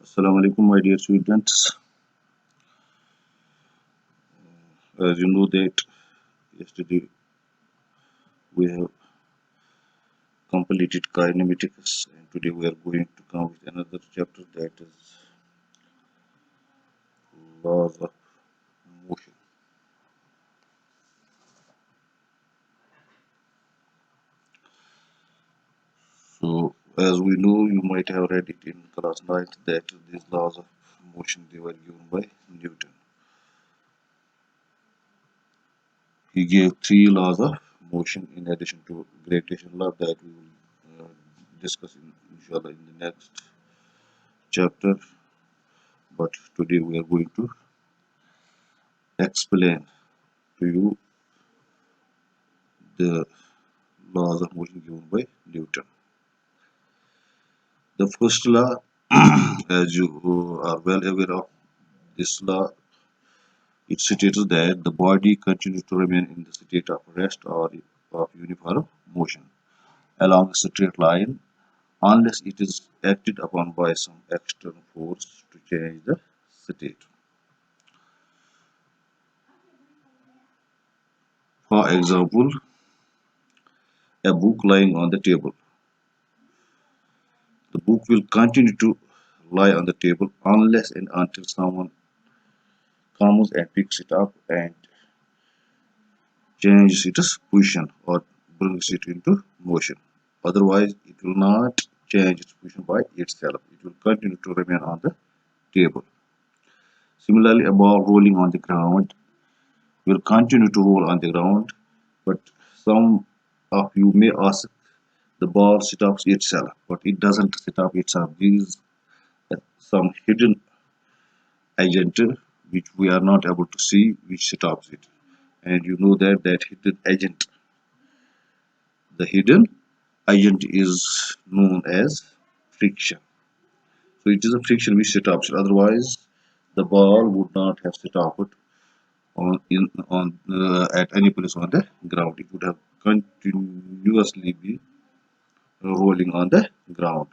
Assalamu alaikum, my dear students. As you know that yesterday we have completed kinematics, and today we are going to come with another chapter, that is laws of motion. So as we know, you might have read it in class 9th that these laws of motion, they were given by Newton. He gave three laws of motion in addition to gravitation law that we will discuss inshallah in the next chapter. But today we are going to explain to you the laws of motion given by Newton. The first law, as you are well aware of, this law, it states that the body continues to remain in the state of rest or of uniform motion along a straight line unless it is acted upon by some external force to change the state. For example, a book lying on the table. The book will continue to lie on the table unless and until someone comes and picks it up and changes its position or brings it into motion. Otherwise, it will not change its position by itself. It will continue to remain on the table. Similarly, a ball rolling on the ground will continue to roll on the ground, but some of you may ask, the ball stops itself, but it doesn't stop itself. There is some hidden agent which we are not able to see, which stops it. And you know that hidden agent, the hidden agent is known as friction. So it is a friction which stops it. Otherwise, the ball would not have stopped at any place on the ground. It would have continuously be rolling on the ground.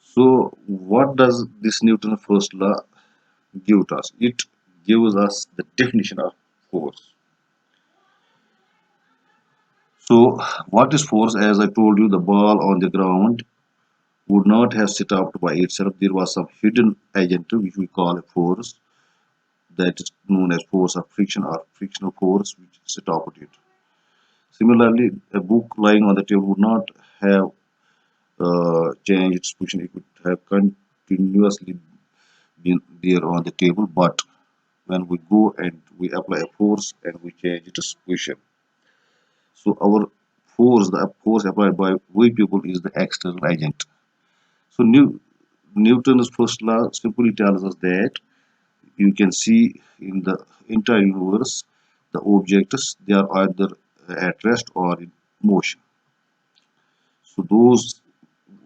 So what does this Newton's first law give to us? It gives us the definition of force. So what is force? As I told you, the ball on the ground would not have stopped by itself. There was some hidden agent which we call a force, that is known as force of friction or frictional force, which stopped it. Similarly, a book lying on the table would not have changed its position. It would have continuously been there on the table, but when we go and we apply a force and we change its position. So our force, the force applied by we people, is the external agent. So Newton's first law simply tells us that you can see in the entire universe, the objects, they are either at rest or in motion. So those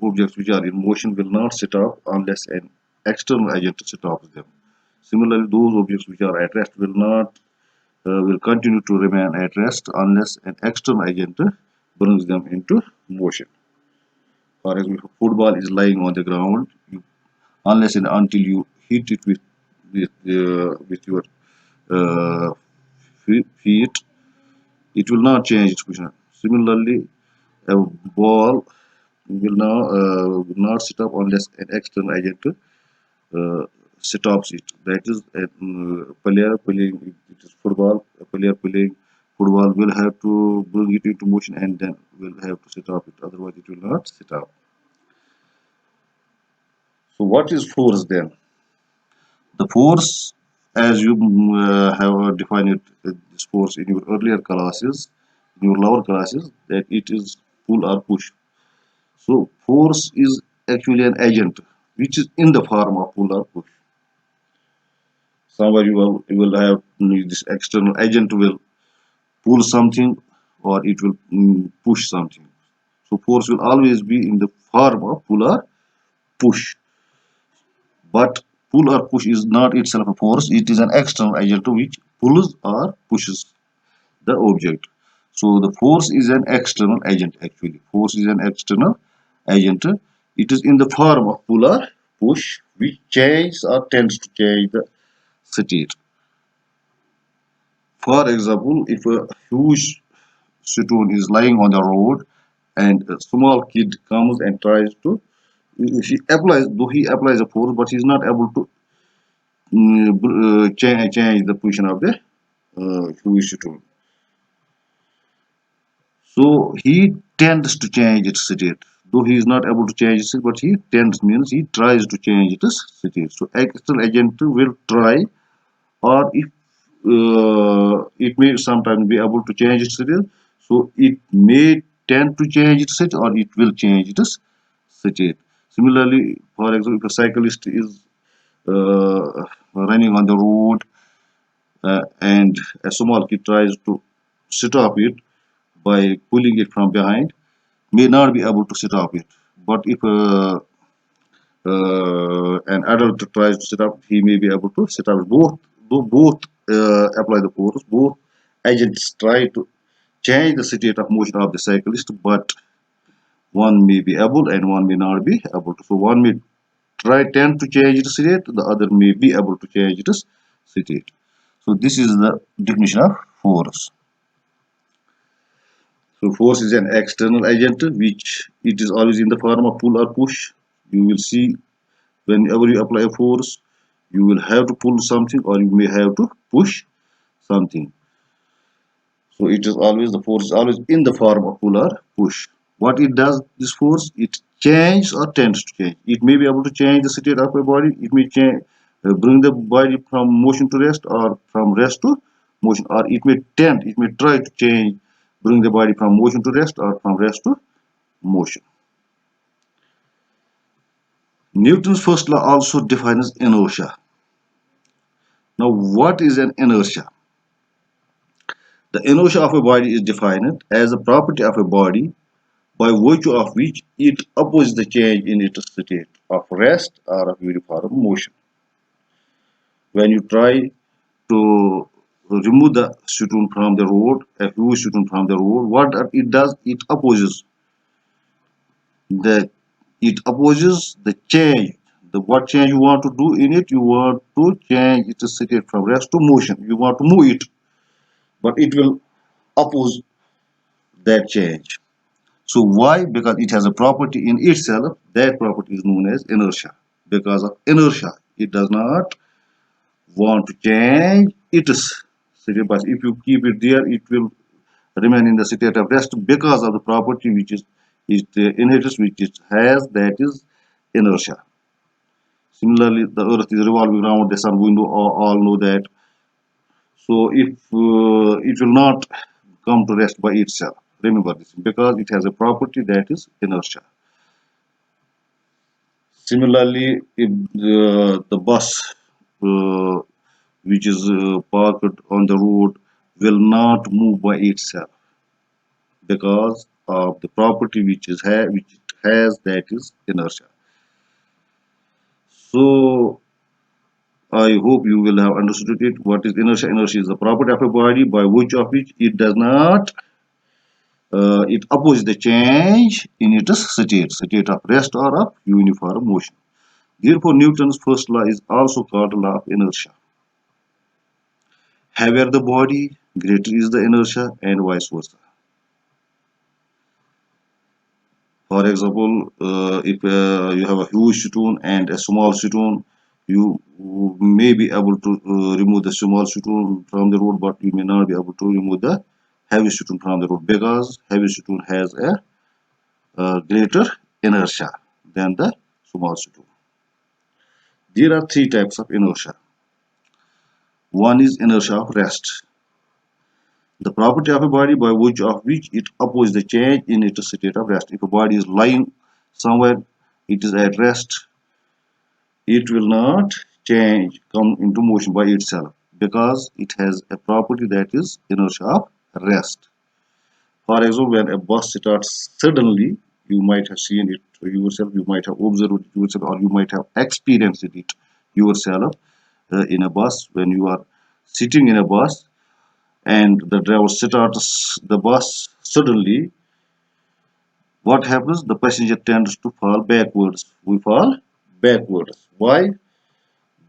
objects which are in motion will not stop unless an external agent stops them. Similarly, those objects which are at rest will continue to remain at rest unless an external agent brings them into motion. For example, if a football is lying on the ground, unless and until you hit it with your uh, feet, it will not change its position. Similarly, a ball will not stop unless an external agent stops it. That is, a player playing it is football. A player playing football will have to bring it into motion and then will have to stop it. Otherwise, it will not stop. So, what is force then? The force, as you have defined it, this force in your earlier classes, in your lower classes, that it is pull or push. So force is actually an agent which is in the form of pull or push. Somewhere you will have this external agent will pull something or it will push something. So force will always be in the form of pull or push. But pull or push is not itself a force, it is an external agent which pulls or pushes the object. So the force is an external agent actually. Force is an external agent It is in the form of pull or push, which changes or tends to change the state. For example, if a huge stone is lying on the road and a small kid comes and tries to, he applies a force, but he's not able to change the position of the huge stone. So he tends to change its state. Though he is not able to change it, but he tends means he tries to change its state. So external agent will try, or if it may sometimes be able to change its state. So it may tend to change its state, or it will change its state. Similarly, for example, if a cyclist is running on the road and a small kid tries to stop it by pulling it from behind, may not be able to stop it. But if an adult tries to sit up, he may be able to sit up. Both apply the force. Both agents try to change the state of motion of the cyclist, but one may be able and one may not be able to. So one may tend to change its state, the other may be able to change its state. So this is the definition of force. So force is an external agent which it is always in the form of pull or push. You will see whenever you apply a force, you will have to pull something or you may have to push something. So it is always the force is always in the form of pull or push. What it does, this force, it changes or tends to change. It may be able to change the state of a body. It may change, bring the body from motion to rest or from rest to motion, or it may try to change, bring the body from motion to rest or from rest to motion. Newton's first law also defines inertia. Now, what is an inertia? The inertia of a body is defined as a property of a body by virtue of which it opposes the change in its state of rest or of uniform motion. When you try to remove the stone from the road, a huge stone from the road, what it does, the it opposes the change. The what change you want to do in it, you want to change its state from rest to motion. You want to move it, but it will oppose that change. So why? Because it has a property in itself. That property is known as inertia. Because of inertia, it does not want to change its state. But if you keep it there, it will remain in the state of rest because of the property which is the inheritance which it has, that is inertia. Similarly, the earth is revolving around the sun. We all know that. So if it will not come to rest by itself, remember this, because it has a property that is inertia. Similarly, if the bus uh, which is parked on the road will not move by itself because of the property which it has, that is inertia. So I hope you will have understood it. What is inertia? Inertia is the property of a body by virtue of which it does not it opposes the change in its state of rest or of uniform motion. Therefore, Newton's first law is also called law of inertia. Heavier the body, greater is the inertia, and vice versa. For example, if you have a huge stone and a small stone, you may be able to remove the small stone from the road, but you may not be able to remove the heavy stone from the road because heavy stone has a greater inertia than the small stone. There are three types of inertia. One is inertia of rest. The property of a body by virtue of which it opposes the change in its state of rest. If a body is lying somewhere, it is at rest, it will not come into motion by itself because it has a property that is inertia of rest. For example, when a bus starts suddenly, you might have seen it yourself, you might have observed it yourself, or you might have experienced it yourself in a bus. When you are sitting in a bus and the driver starts the bus suddenly, what happens? The passenger tends to fall backwards. We fall backwards. Why?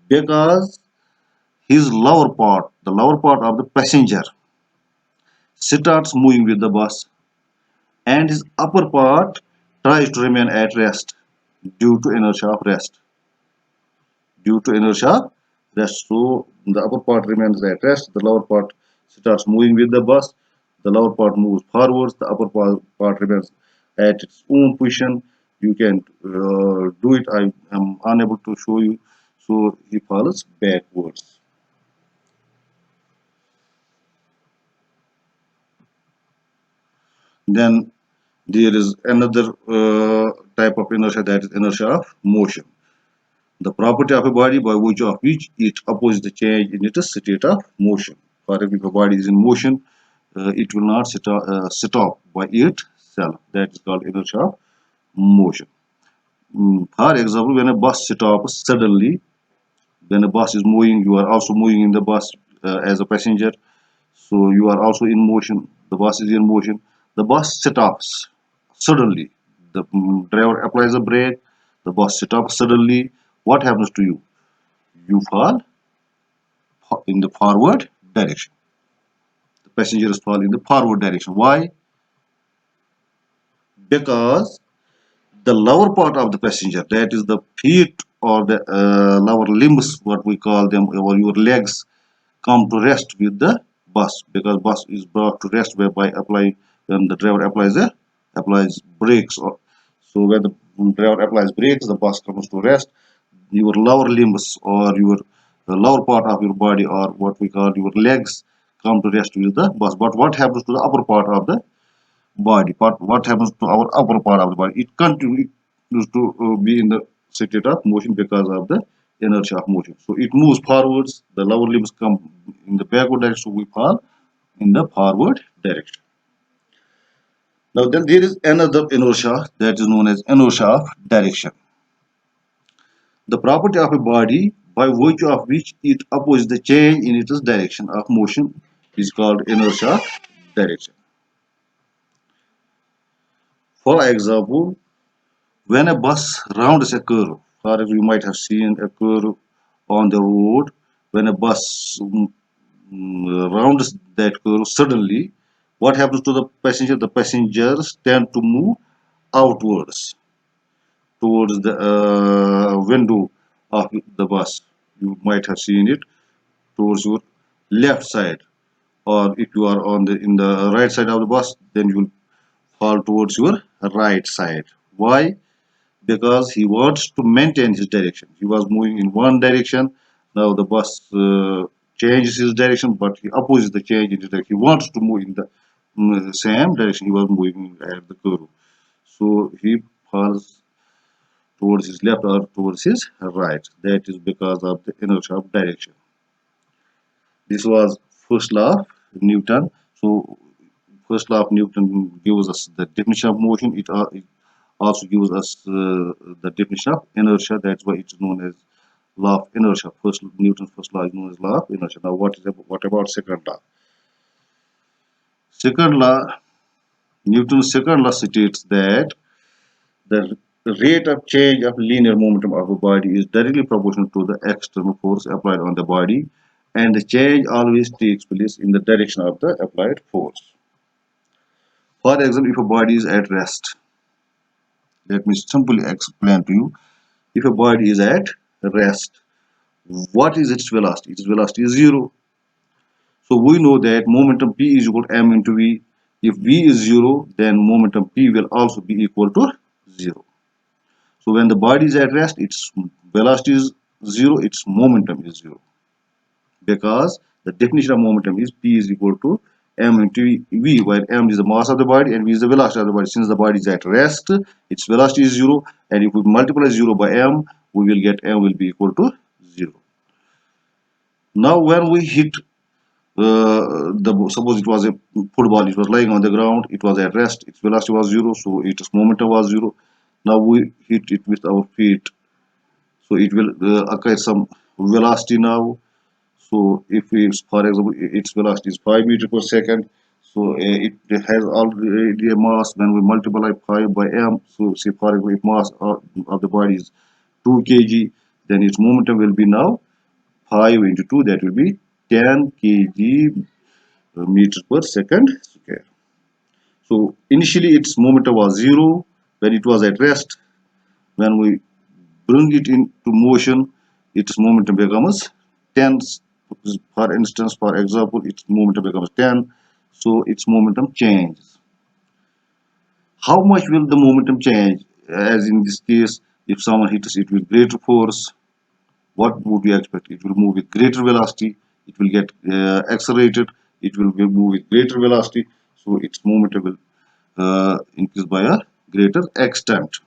Because his lower part, the lower part of the passenger, starts moving with the bus, and his upper part tries to remain at rest due to inertia of rest. Due to inertia rest. So the upper part remains at rest, the lower part starts moving with the bus, the lower part moves forwards, the upper part remains at its own position. You can do it. I am unable to show you. So he falls backwards. Then there is another type of inertia, that is inertia of motion. The property of a body by virtue of which it opposes the change in its state of motion. For if a body is in motion, it will not stop by itself. That is called inertia of motion. For example, when a bus stops suddenly, when a bus is moving, you are also moving in the bus as a passenger. So you are also in motion. The bus is in motion. The bus stops suddenly. The driver applies a brake. The bus stops suddenly. What happens to you? You fall in the forward direction. The passengers fall in the forward direction. Why? Because the lower part of the passenger, that is the feet or the lower limbs, what we call them, or your legs, come to rest with the bus, because bus is brought to rest by applying, when the driver applies brakes. Or so when the driver applies brakes, the bus comes to rest. Your lower limbs or your the lower part of your body, or what we call your legs, come to rest with the bus. But what happens to the upper part of the body? What happens to our upper part of the body? It continues to be in the state of motion because of the inertia of motion. So it moves forwards. The lower limbs come in the backward direction. So we fall in the forward direction. Now then there is another inertia, that is known as inertia of direction. The property of a body by virtue of which it opposes the change in its direction of motion is called inertia of direction. For example, when a bus rounds a curve, or you might have seen a curve on the road, when a bus rounds that curve suddenly, what happens to the passenger? The passengers tend to move outwards towards the window of the bus. You might have seen it towards your left side, or if you are on the in the right side of the bus, then you will fall towards your right side. Why? Because he wants to maintain his direction. He was moving in one direction. Now the bus changes his direction, but he opposes the change in his direction. He wants to move in the same direction he was moving at the curve. So he falls towards his left or towards his right. That is because of the inertia of direction. This was first law of Newton. So first law of Newton gives us the definition of motion. It also gives us the definition of inertia. That's why it's known as law of inertia. Newton's first law is known as law of inertia. Now what about second law? Second law, Newton's second law states that the rate of change of linear momentum of a body is directly proportional to the external force applied on the body, and the change always takes place in the direction of the applied force. For example, if a body is at rest, let me simply explain to you. If a body is at rest, what is its velocity? Its velocity is zero. So we know that momentum P is equal to m into v. If v is zero, then momentum P will also be equal to zero. So when the body is at rest, its velocity is zero, its momentum is zero. Because the definition of momentum is P is equal to m into v, where m is the mass of the body and v is the velocity of the body. Since the body is at rest, its velocity is zero, and if we multiply zero by m, we will get m will be equal to zero. Now when we hit suppose it was a football, it was lying on the ground, it was at rest, its velocity was zero, so its momentum was zero. Now we hit it with our feet, so it will acquire some velocity now. So if it's, for example, its velocity is 5 meters per second, So it has already a mass. When we multiply 5 by m, so say for example, if mass of the body is 2 kg, then its momentum will be now 5 into 2, that will be 10 kg meters per second square. So initially its momentum was 0 when it was at rest. When we bring it into motion, its momentum becomes 10. For instance, for example, its momentum becomes 10. So its momentum changes. How much will the momentum change? As in this case, if someone hits it with greater force, what would we expect? It will move with greater velocity. It will get accelerated. It will move with greater velocity. So its momentum will increase by a greater extent.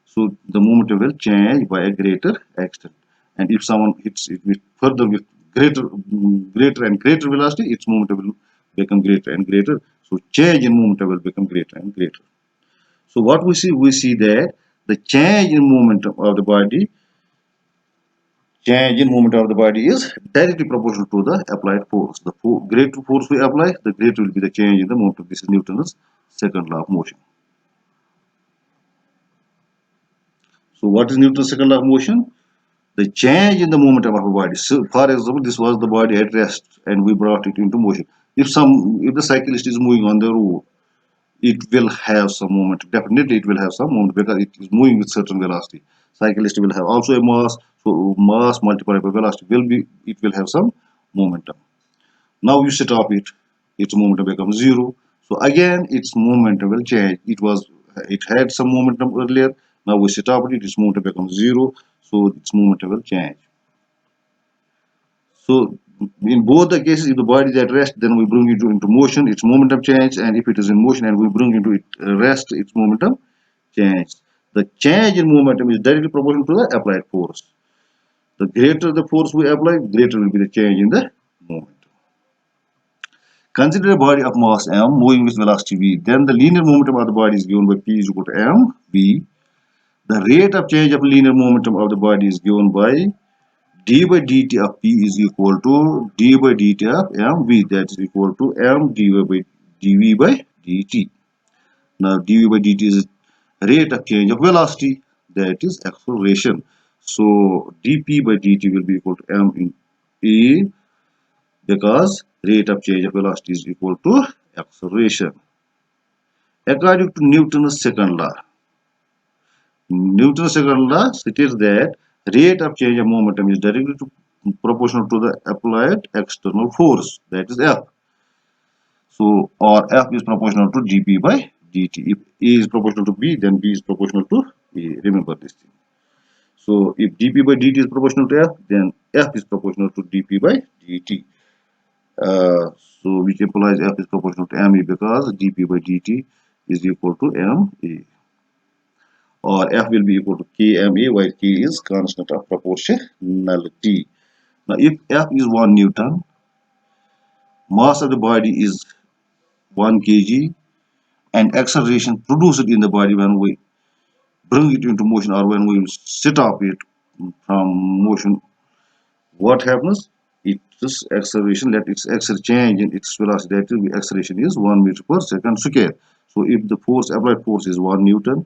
So the momentum will change by a greater extent. And if someone hits it with further with greater and greater velocity, its momentum will become greater and greater. So change in momentum will become greater and greater. So what we see that the change in momentum of the body, change in momentum of the body is directly proportional to the applied force. The greater force we apply, the greater will be the change in the momentum. This is Newton's second law of motion. So what is Newton's second law of motion? The change in the momentum of a body. So, for example, this was the body at rest, and we brought it into motion. If the cyclist is moving on the road, it will have some momentum. Definitely, it will have some momentum because it is moving with certain velocity. Cyclist will have also a mass. So mass multiplied by velocity will have some momentum. Now you stop it, its momentum becomes 0. So again, its momentum will change. It had some momentum earlier. Now we stop it, its momentum becomes 0. So its momentum will change. So in both the cases, if the body is at rest, then we bring it into motion, its momentum change, and if it is in motion and we bring into it rest, its momentum change. The change in momentum is directly proportional to the applied force. The greater the force we apply, greater will be the change in the moment. Consider a body of mass m moving with velocity v. Then the linear momentum of the body is given by p is equal to mv. The rate of change of linear momentum of the body is given by d by dt of p is equal to d by dt of mv. That is equal to m dv by dt. Now dv by dt is rate of change of velocity, that is acceleration. So dp by dt will be equal to m in a, because rate of change of velocity is equal to acceleration. According to Newton's second law states that rate of change of momentum is directly proportional to the applied external force, that is F. So, or F is proportional to dP by dt. If A is proportional to B, then B is proportional to A. Remember this thing. So, if dP by dt is proportional to F, then F is proportional to dP by dt. So which implies F is proportional to ME because dP by dt is equal to ME, or F will be equal to KMA, while K is constant of proportionality. Now if F is 1 Newton, mass of the body is 1 kg, and acceleration produced in the body when we bring it into motion or when we stop it from motion, what happens? Its acceleration, let its change in its velocity, that will be acceleration is 1 meter per second square. So if the applied force is 1 Newton,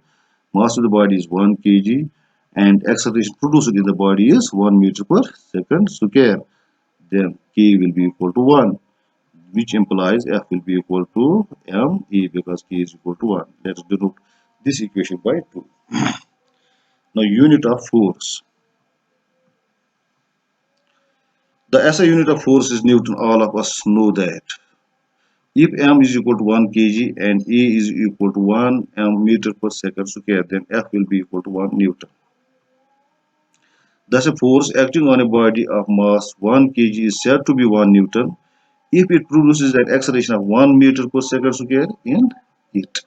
mass of the body is 1 kg, and acceleration produced in the body is 1 meter per second square, then K will be equal to 1, which implies F will be equal to ME because K is equal to 1. Let's denote this equation by 2. Now unit of force. The SI unit of force is Newton. All of us know that. If m is equal to 1 kg and A is equal to 1 meter per second square, then F will be equal to 1 Newton. Thus, a force acting on a body of mass 1 kg is said to be 1 Newton if it produces an acceleration of 1 meter per second square in it.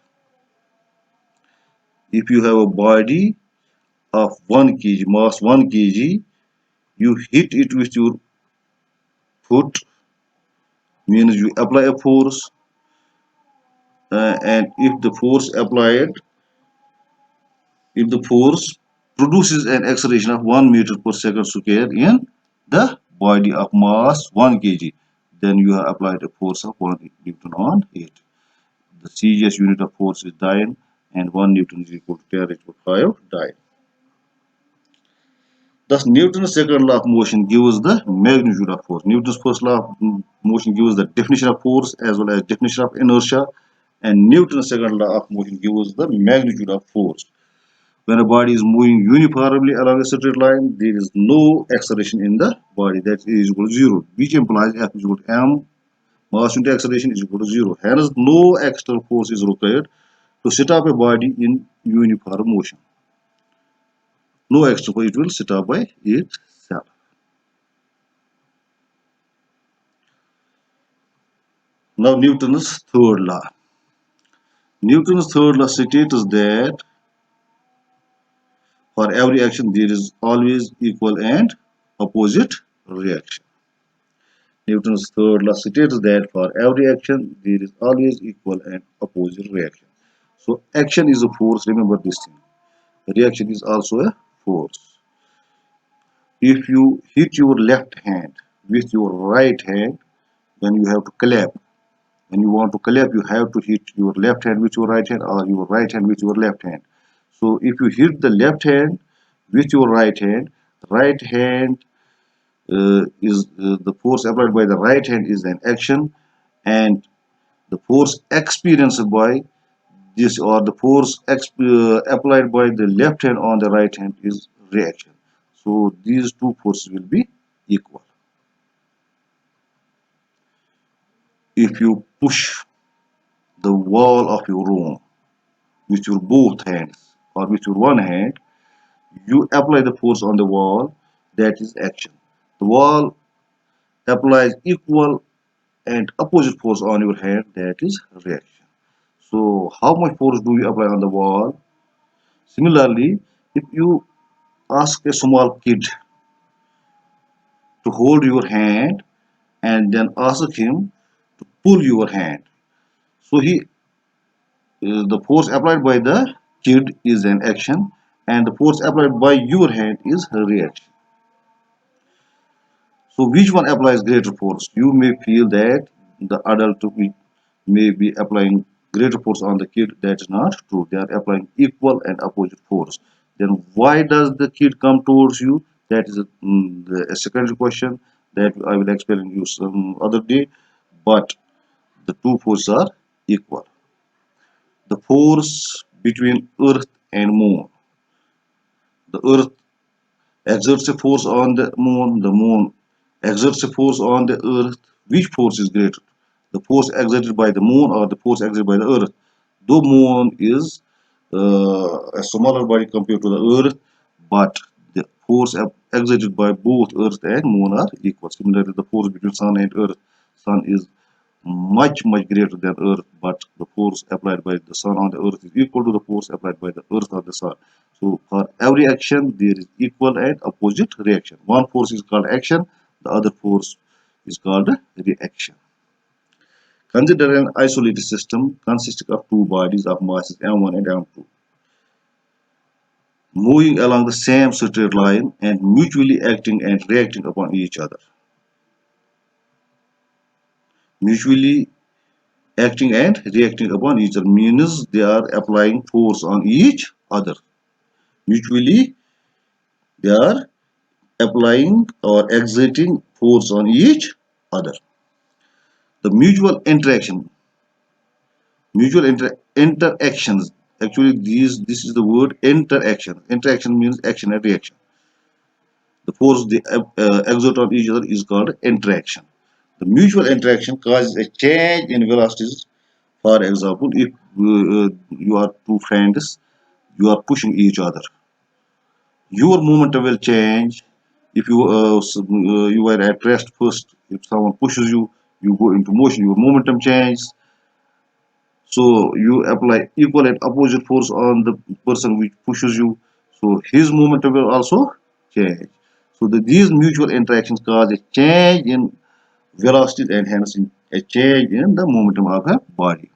If you have a body of 1 kg, mass 1 kg, you hit it with your foot, means you apply a force, and if the force produces an acceleration of 1 meter per second square in the body of mass 1 kg, then you have applied a force of 1 Newton on it. The CGS unit of force is dyne, and 1 Newton is equal to 10 raised to 5 dyne. Thus, Newton's second law of motion gives the magnitude of force. Newton's first law of motion gives the definition of force as well as definition of inertia, and Newton's second law of motion gives the magnitude of force. When a body is moving uniformly along a straight line, there is no acceleration in the body, that is equal to 0, which implies F is equal to m, mass into acceleration is equal to 0. Hence, no external force is required to set up a body in uniform motion. No external force, it will set up by itself. Now, Newton's third law. Newton's third law states that for every action there is always equal and opposite reaction. Newton's third law states that for every action there is always equal and opposite reaction. So action is a force, remember this thing. Reaction is also a force. If you hit your left hand with your right hand, then you have to clap. When you want to clap, you have to hit your left hand with your right hand or your right hand with your left hand. So if you hit the left hand with your right hand is the force applied by the right hand is an action, and the force experienced by this or the force applied by the left hand on the right hand is reaction. So these two forces will be equal. If you push the wall of your room with your both hands or with your one hand, you apply the force on the wall, that is action. The wall applies equal and opposite force on your hand, that is reaction. So how much force do you apply on the wall? Similarly, if you ask a small kid to hold your hand and then ask him to pull your hand, so the force applied by the kid is an action and the force applied by your hand is a reaction. So which one applies greater force? You may feel that the adult may be applying greater force on the kid. That is not true. They are applying equal and opposite force. Then why does the kid come towards you? That is a secondary question that I will explain you some other day. But the two forces are equal. The force between Earth and Moon. The Earth exerts a force on the Moon exerts a force on the Earth. Which force is greater? The force exerted by the Moon or the force exerted by the Earth? Though Moon is a smaller body compared to the Earth, but the force exerted by both Earth and Moon are equal. Similarly, the force between Sun and Earth. Sun is much greater than Earth, but the force applied by the Sun on the Earth is equal to the force applied by the Earth on the Sun. So for every action there is equal and opposite reaction. One force is called action, the other force is called reaction. Consider an isolated system consisting of two bodies of masses m1 and m2 moving along the same straight line and mutually acting and reacting upon each other. Mutually acting and reacting upon each other means they are applying force on each other. Mutually they are applying or exerting force on each other. The mutual interactions, actually this is the word interaction. Interaction means action and reaction. The force they exert on each other is called interaction. The mutual interaction causes a change in velocities. For example, if you are two friends, you are pushing each other, your momentum will change. If you were at rest first, if someone pushes you, you go into motion, your momentum changes. So you apply equal and opposite force on the person which pushes you, so his momentum will also change. So these mutual interactions cause a change in velocity and hence a change in the momentum of a body.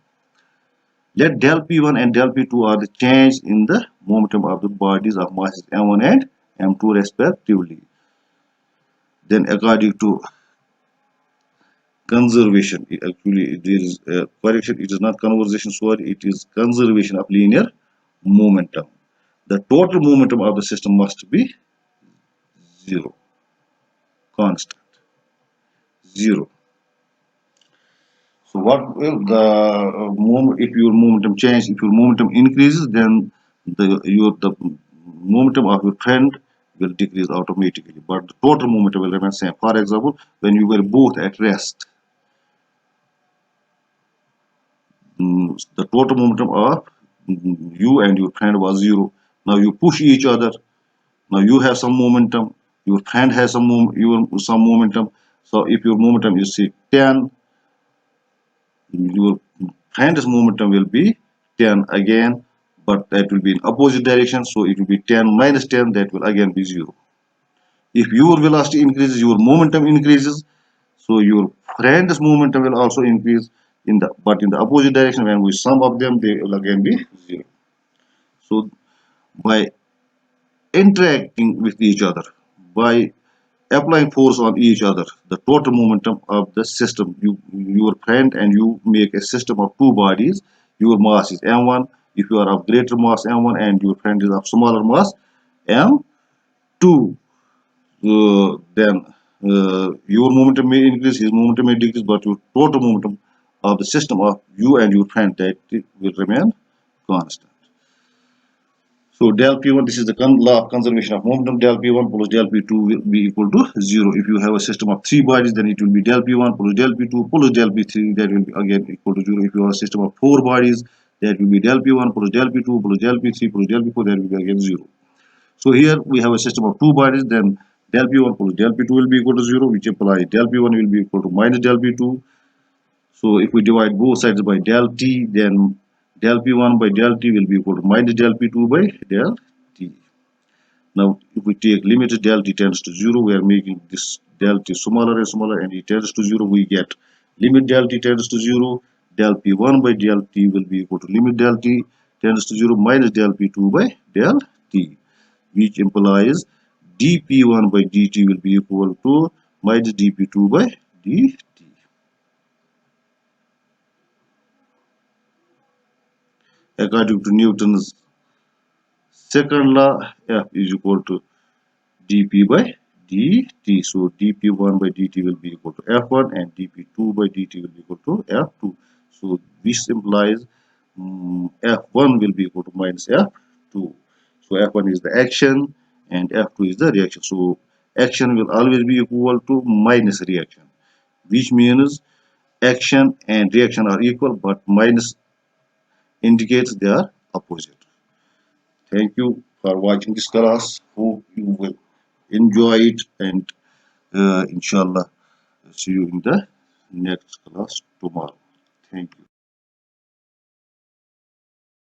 Let del P1 and del P2 are the change in the momentum of the bodies of masses m1 and m2 respectively. Then according to conservation. Actually, there is a correction. It is not conversation, sorry, it is conservation of linear momentum. The total momentum of the system must be zero, constant, zero. So what will the if your momentum change, if your momentum increases, then the momentum of your friend will decrease automatically, but the total momentum will remain same. For example, when you were both at rest, the total momentum of you and your friend was zero. Now you push each other. Now you have some momentum. Your friend has some momentum. So if your momentum is say 10, your friend's momentum will be 10 again, but that will be in opposite direction. So it will be 10 minus 10. That will again be zero. If your velocity increases, your momentum increases. So your friend's momentum will also increase but in the opposite direction. When we sum up them, they will again be zero. So by interacting with each other, by applying force on each other, the total momentum of the system, your friend and you make a system of two bodies. Your mass is m1. If you are of greater mass m1 and your friend is of smaller mass m2, then your momentum may increase, his momentum may decrease, but your total momentum of the system of you and your friend, that will remain constant. So del P1, this is the law of conservation of momentum. Del P1 plus del P2 will be equal to 0. If you have a system of three bodies, then it will be del P1 plus del P2 plus del P3. That will be again equal to 0. If you have a system of four bodies, that will be del P1 plus del P2 plus del P3 plus del P4. That will be again 0. So here we have a system of two bodies. Then del P1 plus del P2 will be equal to 0, which implies del P1 will be equal to minus del P2. So if we divide both sides by del T, then del P1 by del T will be equal to minus del P2 by del T. Now, if we take limit del T tends to 0, we are making this del T smaller and smaller, and it tends to 0. We get limit del T tends to 0, del P1 by del T will be equal to limit del T tends to 0 minus del P2 by del T, which implies dP1 by dt will be equal to minus dP2 by dt. According to Newton's second law, F is equal to dP by dt. So dP1 by dt will be equal to F1 and dP2 by dt will be equal to F2. So this implies F1 will be equal to minus F2. So F1 is the action and F2 is the reaction. So action will always be equal to minus reaction, which means action and reaction are equal, but minus indicates they are opposite. Thank you for watching this class. Hope you will enjoy it, and inshallah see you in the next class tomorrow.